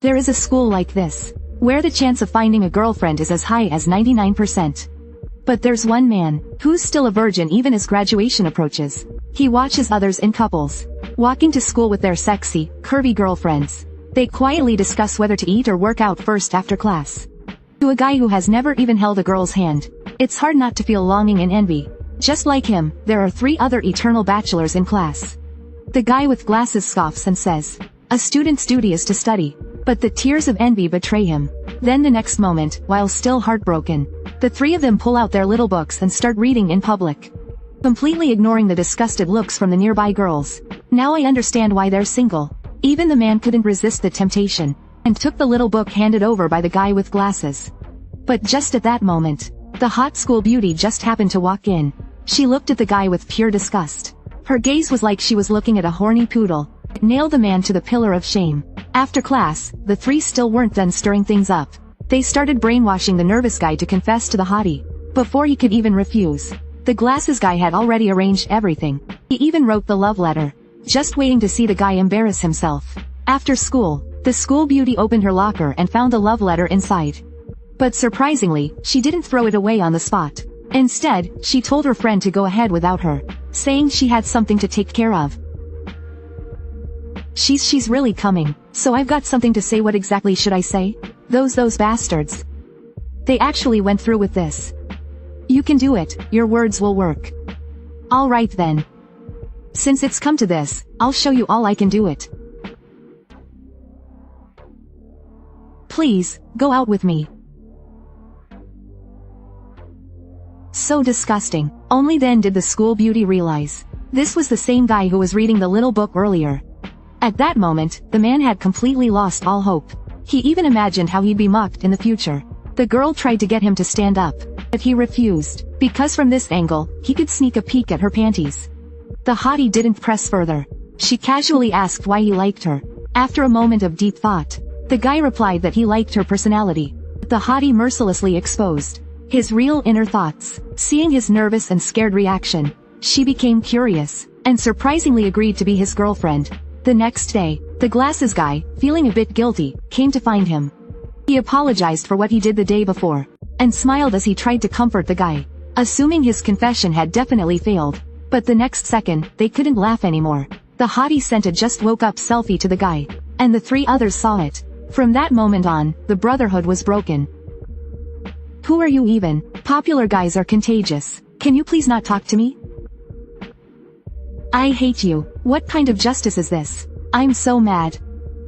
There is a school like this, where the chance of finding a girlfriend is as high as 99%. But there's one man, who's still a virgin even as graduation approaches. He watches others in couples, walking to school with their sexy, curvy girlfriends. They quietly discuss whether to eat or work out first after class. To a guy who has never even held a girl's hand, it's hard not to feel longing and envy. Just like him, there are 3 other eternal bachelors in class. The guy with glasses scoffs and says, "A student's duty is to study." But the tears of envy betray him. Then the next moment, while still heartbroken, the 3 of them pull out their little books and start reading in public, completely ignoring the disgusted looks from the nearby girls. Now I understand why they're single. Even the man couldn't resist the temptation, and took the little book handed over by the guy with glasses. But just at that moment, the hot school beauty just happened to walk in. She looked at the guy with pure disgust. Her gaze was like she was looking at a horny poodle. It nailed the man to the pillar of shame. After class, the 3 still weren't done stirring things up. They started brainwashing the nervous guy to confess to the hottie. Before he could even refuse, the glasses guy had already arranged everything. He even wrote the love letter, just waiting to see the guy embarrass himself. After school, the school beauty opened her locker and found the love letter inside. But surprisingly, she didn't throw it away on the spot. Instead, she told her friend to go ahead without her, saying she had something to take care of. She's really coming, so I've got something to say. What exactly should I say? Those bastards. They actually went through with this. You can do it, your words will work. Alright then. Since it's come to this, I'll show you all I can do it. Please, go out with me. So disgusting. Only then did the school beauty realize this was the same guy who was reading the little book earlier. At that moment, the man had completely lost all hope. He even imagined how he'd be mocked in the future. The girl tried to get him to stand up, but he refused, because from this angle, he could sneak a peek at her panties. The hottie didn't press further. She casually asked why he liked her. After a moment of deep thought, the guy replied that he liked her personality. The hottie mercilessly exposed his real inner thoughts. Seeing his nervous and scared reaction, she became curious, and surprisingly agreed to be his girlfriend. The next day, the glasses guy, feeling a bit guilty, came to find him. He apologized for what he did the day before, and smiled as he tried to comfort the guy, assuming his confession had definitely failed. But the next second, they couldn't laugh anymore. The hottie sent a just woke up selfie to the guy, and the 3 others saw it. From that moment on, the brotherhood was broken. Who are you even? Popular guys are contagious. Can you please not talk to me? I hate you. What kind of justice is this? I'm so mad.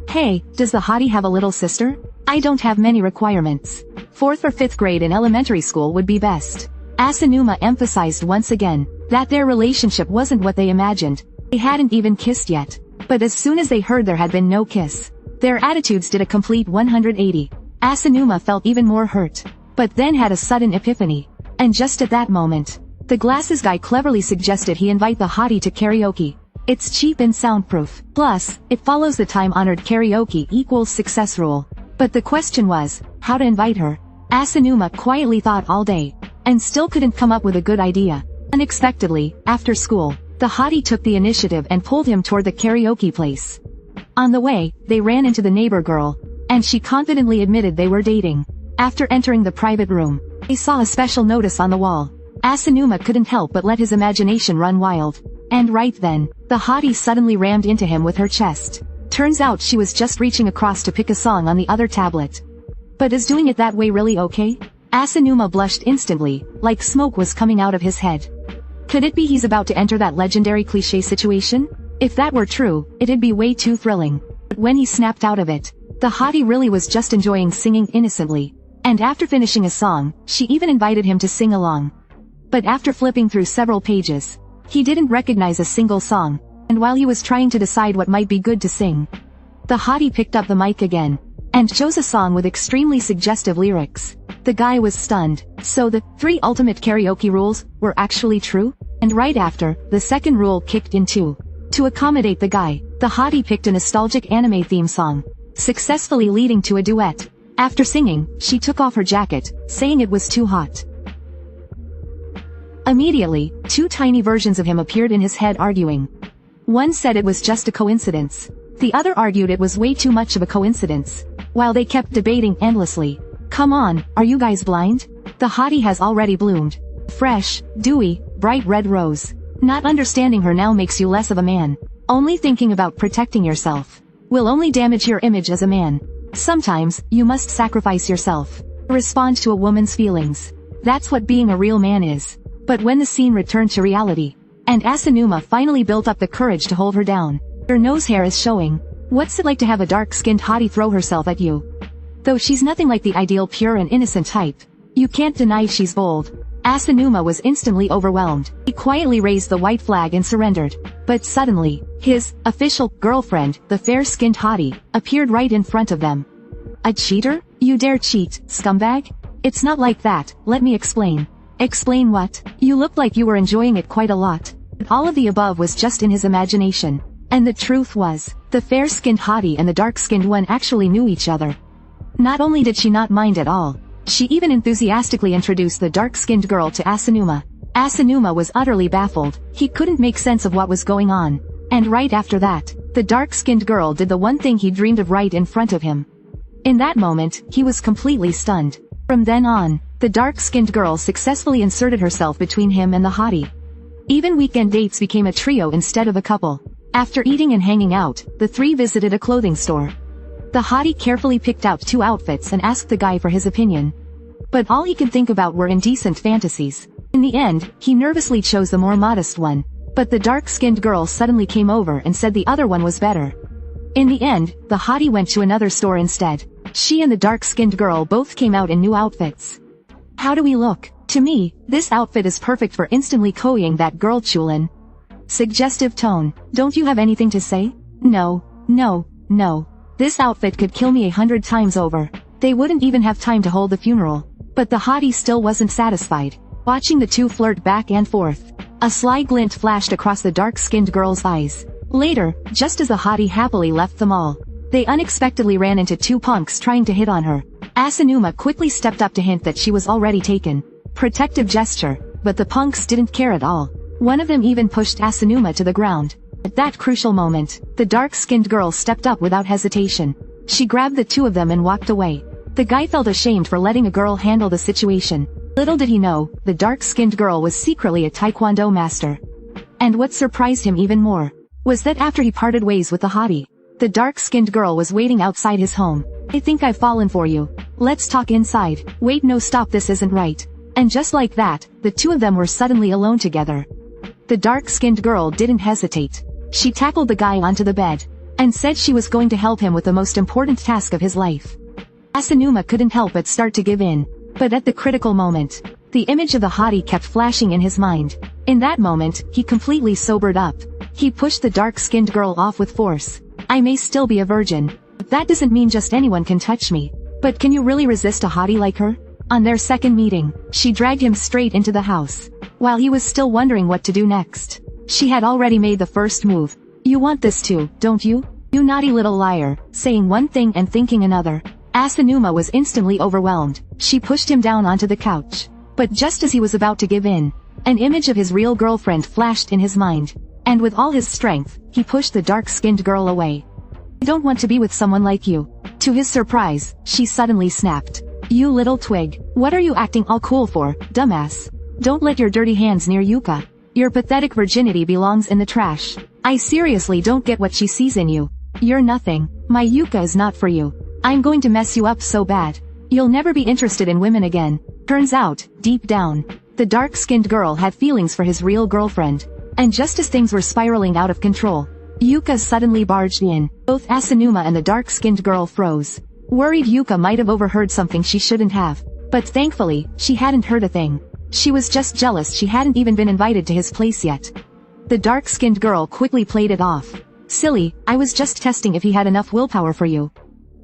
Hey, does the hottie have a little sister? I don't have many requirements. 4th or 5th grade in elementary school would be best. Asanuma emphasized once again that their relationship wasn't what they imagined. They hadn't even kissed yet. But as soon as they heard there had been no kiss, their attitudes did a complete 180. Asanuma felt even more hurt, but then had a sudden epiphany. And just at that moment, the glasses guy cleverly suggested he invite the hottie to karaoke. It's cheap and soundproof. Plus, it follows the time-honored karaoke equals success rule. But the question was, how to invite her? Asanuma quietly thought all day, and still couldn't come up with a good idea. Unexpectedly, after school, the hottie took the initiative and pulled him toward the karaoke place. On the way, they ran into the neighbor girl, and she confidently admitted they were dating. After entering the private room, they saw a special notice on the wall. Asanuma couldn't help but let his imagination run wild. And right then, the hottie suddenly rammed into him with her chest. Turns out she was just reaching across to pick a song on the other tablet. But is doing it that way really okay? Asanuma blushed instantly, like smoke was coming out of his head. Could it be he's about to enter that legendary cliché situation? If that were true, it'd be way too thrilling. But when he snapped out of it, the hottie really was just enjoying singing innocently. And after finishing a song, she even invited him to sing along. But after flipping through several pages, he didn't recognize a single song, and while he was trying to decide what might be good to sing, the hottie picked up the mic again, and chose a song with extremely suggestive lyrics. The guy was stunned. So the 3 ultimate karaoke rules were actually true? And right after, the second rule kicked in too. To accommodate the guy, the hottie picked a nostalgic anime theme song, successfully leading to a duet. After singing, she took off her jacket, saying it was too hot. Immediately, 2 tiny versions of him appeared in his head arguing. One said it was just a coincidence. The other argued it was way too much of a coincidence. while they kept debating endlessly. Come on, are you guys blind? The hottie has already bloomed. Fresh, dewy, bright red rose. Not understanding her now makes you less of a man. Only thinking about protecting yourself will only damage your image as a man. Sometimes, you must sacrifice yourself. Respond to a woman's feelings. That's what being a real man is. But when the scene returned to reality, and Asanuma finally built up the courage to hold her down, her nose hair is showing. What's it like to have a dark-skinned hottie throw herself at you? Though she's nothing like the ideal pure and innocent type, you can't deny she's bold. Asanuma was instantly overwhelmed. He quietly raised the white flag and surrendered. But suddenly, his official girlfriend, the fair-skinned hottie, appeared right in front of them. A cheater? You dare cheat, scumbag? It's not like that, let me explain. Explain what? You looked like you were enjoying it quite a lot. But all of the above was just in his imagination. And the truth was, the fair-skinned hottie and the dark-skinned one actually knew each other. Not only did she not mind at all, she even enthusiastically introduced the dark-skinned girl to Asanuma. Asanuma was utterly baffled. He couldn't make sense of what was going on. And right after that, the dark-skinned girl did the one thing he dreamed of right in front of him. In that moment, he was completely stunned. From then on, the dark-skinned girl successfully inserted herself between him and the hottie. Even weekend dates became a trio instead of a couple. After eating and hanging out, the three visited a clothing store. The hottie carefully picked out 2 outfits and asked the guy for his opinion. But all he could think about were indecent fantasies. In the end, he nervously chose the more modest one. But the dark-skinned girl suddenly came over and said the other one was better. In the end, the hottie went to another store instead. She and the dark-skinned girl both came out in new outfits. How do we look? To me, this outfit is perfect for instantly coying that girl Chulin. Suggestive tone. Don't you have anything to say? No. This outfit could kill me 100 times over. They wouldn't even have time to hold the funeral. But the hottie still wasn't satisfied. Watching the two flirt back and forth, a sly glint flashed across the dark-skinned girl's eyes. Later, just as the hottie happily left the mall, they unexpectedly ran into 2 punks trying to hit on her. Asanuma quickly stepped up to hint that she was already taken. Protective gesture, but the punks didn't care at all. One of them even pushed Asanuma to the ground. At that crucial moment, the dark-skinned girl stepped up without hesitation. She grabbed the 2 of them and walked away. The guy felt ashamed for letting a girl handle the situation. Little did he know, the dark-skinned girl was secretly a taekwondo master. And what surprised him even more was that after he parted ways with the hottie, the dark-skinned girl was waiting outside his home. I think I've fallen for you. Let's talk inside. Wait, no, stop, this isn't right. And just like that, the 2 of them were suddenly alone together. The dark-skinned girl didn't hesitate. She tackled the guy onto the bed, and said she was going to help him with the most important task of his life. Asanuma couldn't help but start to give in. But at the critical moment, the image of the hottie kept flashing in his mind. In that moment, he completely sobered up. He pushed the dark-skinned girl off with force. I may still be a virgin, but that doesn't mean just anyone can touch me. But can you really resist a hottie like her? On their second meeting, she dragged him straight into the house. While he was still wondering what to do next, she had already made the first move. You want this too, don't you? You naughty little liar, saying one thing and thinking another. Asanuma was instantly overwhelmed. She pushed him down onto the couch. But just as he was about to give in, an image of his real girlfriend flashed in his mind. And with all his strength, he pushed the dark-skinned girl away. I don't want to be with someone like you. To his surprise, she suddenly snapped. You little twig. What are you acting all cool for, dumbass? Don't let your dirty hands near Yuka. Your pathetic virginity belongs in the trash. I seriously don't get what she sees in you. You're nothing. My Yuka is not for you. I'm going to mess you up so bad. You'll never be interested in women again. Turns out, deep down, the dark-skinned girl had feelings for his real girlfriend. And just as things were spiraling out of control, Yuka suddenly barged in. Both Asanuma and the dark-skinned girl froze. Worried Yuka might have overheard something she shouldn't have. But thankfully, she hadn't heard a thing. She was just jealous she hadn't even been invited to his place yet. The dark-skinned girl quickly played it off. Silly, I was just testing if he had enough willpower for you.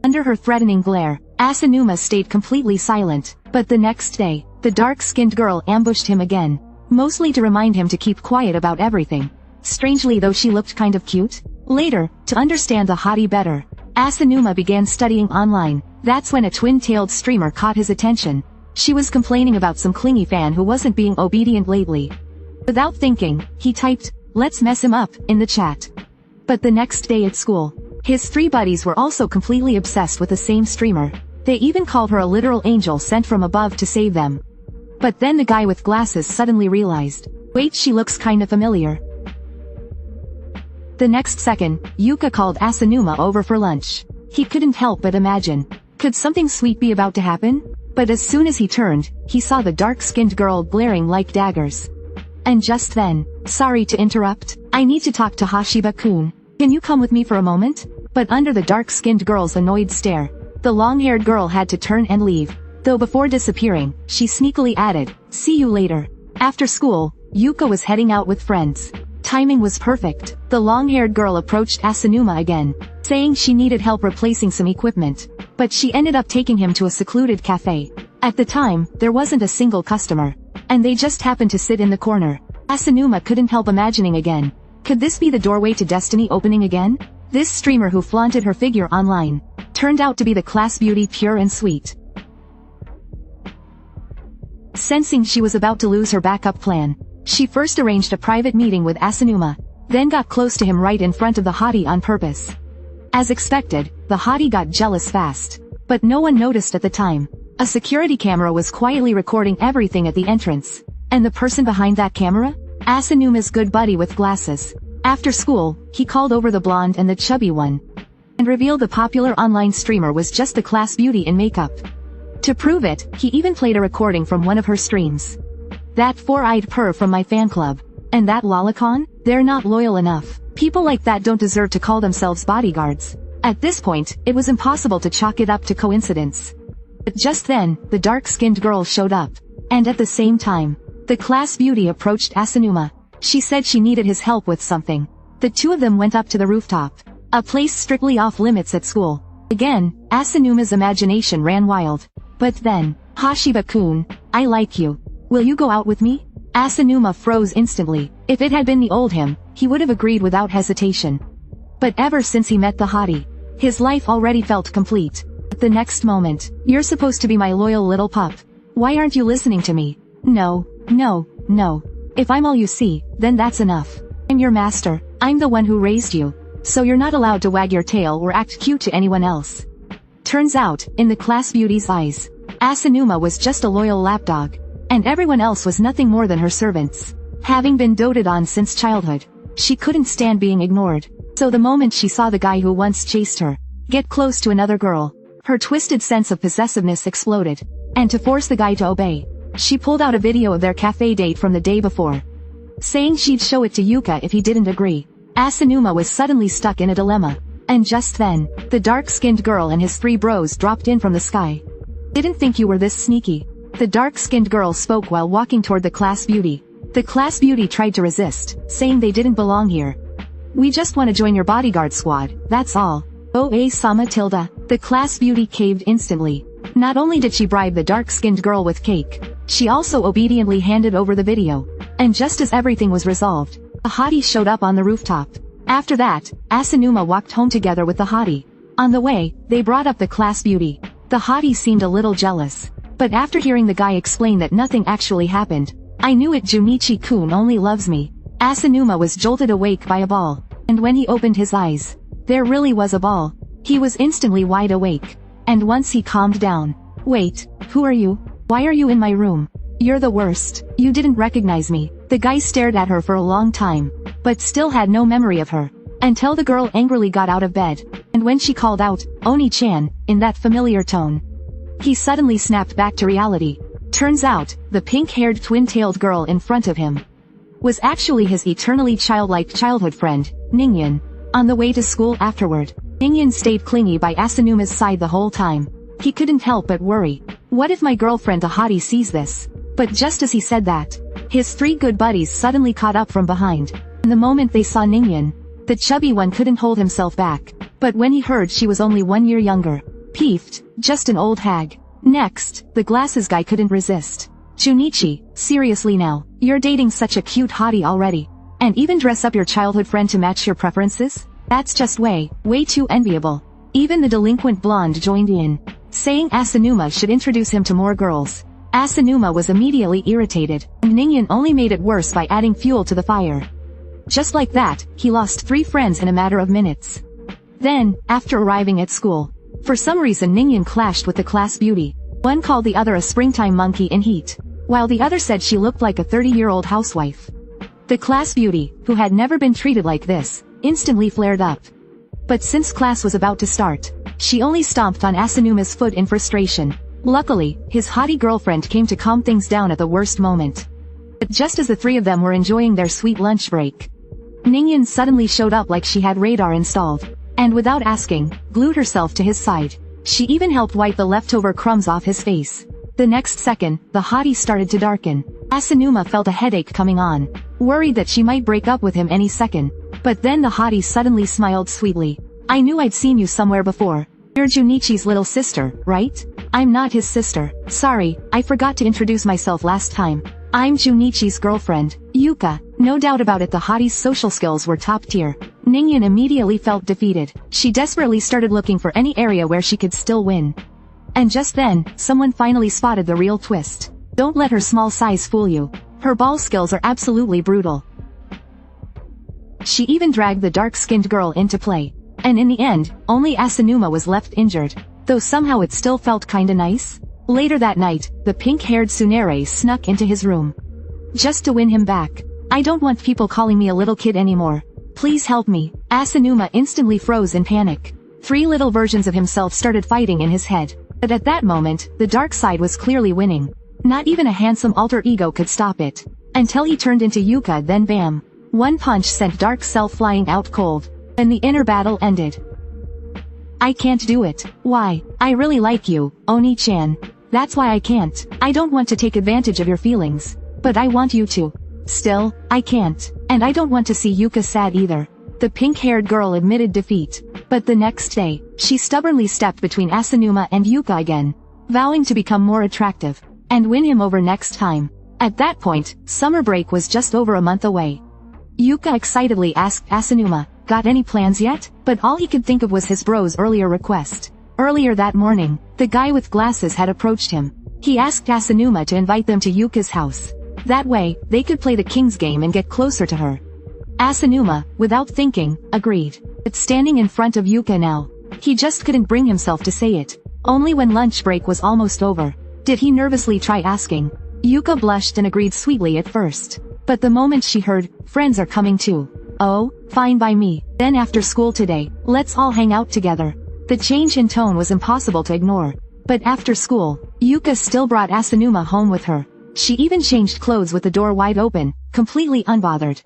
Under her threatening glare, Asanuma stayed completely silent. But the next day, the dark-skinned girl ambushed him again. Mostly to remind him to keep quiet about everything. Strangely though, she looked kind of cute. Later, to understand the hottie better, Asanuma began studying online. That's when a twin-tailed streamer caught his attention. She was complaining about some clingy fan who wasn't being obedient lately. Without thinking, he typed, "Let's mess him up," in the chat. But the next day at school, His three buddies were also completely obsessed with the same streamer. They even called her a literal angel sent from above to save them. But then the guy with glasses suddenly realized, wait, she looks kinda familiar. The next second, Yuka called Asanuma over for lunch. He couldn't help but imagine, could something sweet be about to happen? But as soon as he turned, he saw the dark-skinned girl glaring like daggers. And just then, sorry to interrupt, I need to talk to Hashiba-kun. Can you come with me for a moment? But under the dark-skinned girl's annoyed stare, the long-haired girl had to turn and leave. Though before disappearing, she sneakily added, see you later. After school, Yuka was heading out with friends. Timing was perfect. The long-haired girl approached Asanuma again, saying she needed help replacing some equipment. But she ended up taking him to a secluded cafe. At the time, there wasn't a single customer. And they just happened to sit in the corner. Asanuma couldn't help imagining again. Could this be the doorway to destiny opening again? This streamer who flaunted her figure online turned out to be the class beauty, pure and sweet. Sensing she was about to lose her backup plan, she first arranged a private meeting with Asanuma, then got close to him right in front of the hottie on purpose. As expected, the hottie got jealous fast. But no one noticed at the time. A security camera was quietly recording everything at the entrance. And the person behind that camera? Asanuma's good buddy with glasses. After school, he called over the blonde and the chubby one, and revealed the popular online streamer was just the class beauty in makeup. To prove it, he even played a recording from one of her streams. That four-eyed perv from my fan club. And that lolicon? They're not loyal enough. People like that don't deserve to call themselves bodyguards. At this point, it was impossible to chalk it up to coincidence. But just then, the dark-skinned girl showed up. And at the same time, the class beauty approached Asanuma. She said she needed his help with something. The two of them went up to the rooftop. A place strictly off limits at school. Again, Asanuma's imagination ran wild. But then, Hashiba-kun, I like you. Will you go out with me? Asanuma froze instantly. If it had been the old him, he would have agreed without hesitation. But ever since he met the hottie, his life already felt complete. At the next moment, you're supposed to be my loyal little pup. Why aren't you listening to me? No. If I'm all you see, then that's enough. I'm your master. I'm the one who raised you. So you're not allowed to wag your tail or act cute to anyone else. Turns out, in the class beauty's eyes, Asanuma was just a loyal lapdog. And everyone else was nothing more than her servants. Having been doted on since childhood, she couldn't stand being ignored. So the moment she saw the guy who once chased her get close to another girl, her twisted sense of possessiveness exploded. And to force the guy to obey, she pulled out a video of their cafe date from the day before, saying she'd show it to Yuka if he didn't agree. Asanuma was suddenly stuck in a dilemma. And just then, the dark-skinned girl and his three bros dropped in from the sky. Didn't think you were this sneaky. The dark-skinned girl spoke while walking toward the class beauty. The class beauty tried to resist, saying they didn't belong here. We just want to join your bodyguard squad, that's all. OA-sama tilde. The class beauty caved instantly. Not only did she bribe the dark-skinned girl with cake, she also obediently handed over the video. And just as everything was resolved, a hottie showed up on the rooftop. After that, Asanuma walked home together with the hottie. On the way, they brought up the class beauty. The hottie seemed a little jealous. But after hearing the guy explain that nothing actually happened, I knew it, Junichi-kun only loves me. Asanuma was jolted awake by a ball. And when he opened his eyes, there really was a ball. He was instantly wide awake. And once he calmed down, wait, who are you? Why are you in my room? You're the worst. You didn't recognize me. The guy stared at her for a long time, but still had no memory of her. Until the girl angrily got out of bed. And when she called out, Oni-chan, in that familiar tone, he suddenly snapped back to reality. Turns out, the pink-haired twin-tailed girl in front of him was actually his eternally childlike childhood friend, Ningyan. On the way to school afterward, Ningyan stayed clingy by Asanuma's side the whole time. He couldn't help but worry. What if my girlfriend a hottie sees this? But just as he said that, his three good buddies suddenly caught up from behind. And the moment they saw Ningyan, the chubby one couldn't hold himself back. But when he heard she was only 1 year younger, peeved, just an old hag. Next, the glasses guy couldn't resist. Junichi, seriously now, you're dating such a cute hottie already. And even dress up your childhood friend to match your preferences? That's just way too enviable. Even the delinquent blonde joined in, saying Asanuma should introduce him to more girls. Asanuma was immediately irritated, and Ningyan only made it worse by adding fuel to the fire. Just like that, he lost 3 friends in a matter of minutes. Then, after arriving at school, for some reason Ningyan clashed with the class beauty. One called the other a springtime monkey in heat, while the other said she looked like a 30-year-old housewife. The class beauty, who had never been treated like this, instantly flared up. But since class was about to start, she only stomped on Asunuma's foot in frustration. Luckily, his haughty girlfriend came to calm things down at the worst moment. But just as the three of them were enjoying their sweet lunch break, Ningyan suddenly showed up like she had radar installed, and without asking, glued herself to his side. She even helped wipe the leftover crumbs off his face. The next second, the hottie started to darken. Asanuma felt a headache coming on, worried that she might break up with him any second. But then the hottie suddenly smiled sweetly. I knew I'd seen you somewhere before. You're Junichi's little sister, right? I'm not his sister. Sorry, I forgot to introduce myself last time. I'm Junichi's girlfriend, Yuka. No doubt about it, the hottie's social skills were top tier. Ningyan immediately felt defeated. She desperately started looking for any area where she could still win. And just then, someone finally spotted the real twist. Don't let her small size fool you. Her ball skills are absolutely brutal. She even dragged the dark-skinned girl into play. And in the end, only Asanuma was left injured. Though somehow it still felt kinda nice. Later that night, the pink-haired tsundere snuck into his room. Just to win him back. I don't want people calling me a little kid anymore. Please help me. Asanuma instantly froze in panic. 3 little versions of himself started fighting in his head. But at that moment, the dark side was clearly winning. Not even a handsome alter ego could stop it. Until he turned into Yuka, then bam. One punch sent dark self flying out cold. And the inner battle ended. I can't do it. Why? I really like you, Oni-chan. That's why I can't. I don't want to take advantage of your feelings. But I want you to. Still, I can't. And I don't want to see Yuka sad either. The pink-haired girl admitted defeat. But the next day, she stubbornly stepped between Asanuma and Yuka again, vowing to become more attractive, and win him over next time. At that point, summer break was just over a month away. Yuka excitedly asked Asanuma, got any plans yet? But all he could think of was his bro's earlier request. Earlier that morning, the guy with glasses had approached him. He asked Asanuma to invite them to Yuka's house. That way, they could play the king's game and get closer to her. Asanuma, without thinking, agreed. But standing in front of Yuka now, he just couldn't bring himself to say it. Only when lunch break was almost over, did he nervously try asking. Yuka blushed and agreed sweetly at first. But the moment she heard, friends are coming too. Oh, fine by me. Then after school today, let's all hang out together. The change in tone was impossible to ignore. But after school, Yuka still brought Asanuma home with her. She even changed clothes with the door wide open, completely unbothered.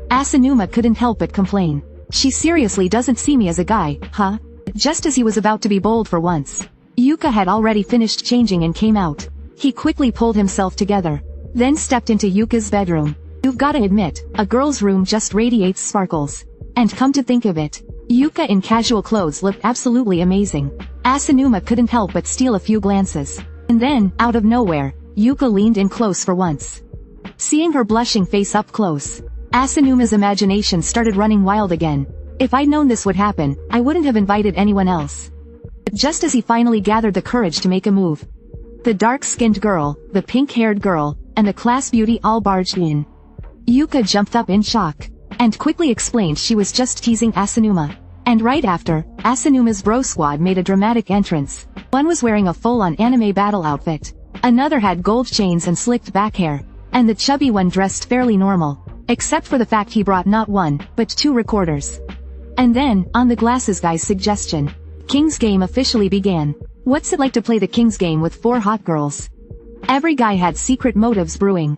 Asanuma couldn't help but complain. She seriously doesn't see me as a guy, huh? Just as he was about to be bold for once, Yuka had already finished changing and came out. He quickly pulled himself together, then stepped into Yuka's bedroom. You've gotta admit, a girl's room just radiates sparkles. And come to think of it, Yuka in casual clothes looked absolutely amazing. Asanuma couldn't help but steal a few glances. And then, out of nowhere, Yuka leaned in close for once. Seeing her blushing face up close, Asanuma's imagination started running wild again. If I'd known this would happen, I wouldn't have invited anyone else. But just as he finally gathered the courage to make a move, the dark-skinned girl, the pink-haired girl, and the class beauty all barged in. Yuka jumped up in shock, and quickly explained she was just teasing Asanuma. And right after, Asanuma's bro squad made a dramatic entrance. One was wearing a full-on anime battle outfit. Another had gold chains and slicked back hair. And the chubby one dressed fairly normal. Except for the fact he brought not 1, but 2 recorders. And then, on the glasses guy's suggestion, King's Game officially began. What's it like to play the King's Game with 4 hot girls? Every guy had secret motives brewing.